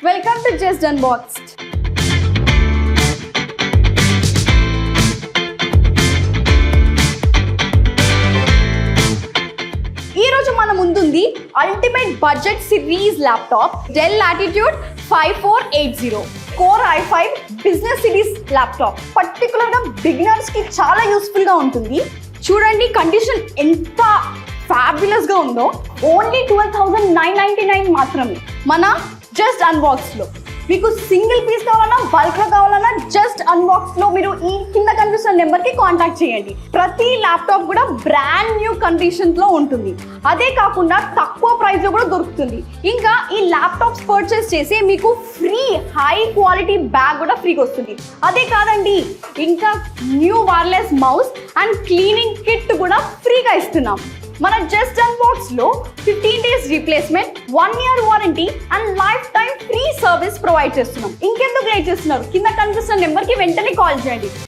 Welcome to Just Unboxed. ఈ రోజు మన ముందుంది ultimate budget series laptop Dell Latitude 5480 Core i5 business series laptop. పర్టికులర్గా బిగినర్స్కి చాలా యూస్ఫుల్గా ఉంటుంది. చూడండి కండిషన్ ఎంత ఫ్యాబులస్గా ఉందో. ఓన్లీ 12,999 మాత్రమే మన జస్ట్ అన్బాక్స్లో. మీకు సింగిల్ పీస్ కావాలన్నా బల్క్లో కావాలన్నా జస్ట్ అన్బాక్స్లో మీరు ఈ కింద కనిపిస్తున్న నెంబర్కి కాంటాక్ట్ చేయండి. ప్రతి ల్యాప్టాప్ కూడా బ్రాండ్ న్యూ కండిషన్స్లో ఉంటుంది. అదే కాకుండా తక్కువ ప్రైస్లో కూడా దొరుకుతుంది. ఇంకా ఈ ల్యాప్టాప్స్ పర్చేస్ చేసి మీకు ఫ్రీ హై క్వాలిటీ బ్యాగ్ కూడా ఫ్రీగా వస్తుంది. అదే కాదండి, ఇంకా new wireless mouse and cleaning kit కూడా ఫ్రీగా ఇస్తున్నాం. మన జస్ట్ అన్బాక్స్ లో 15 days replacement, 1 year warranty and life time free service provide చేస్తున్నాం. ఇంకెందుకు లేట్ చేస్తున్నారు? కింద కనిపిస్తున్న నెంబర్కి వెంటనే కాల్ చేయండి.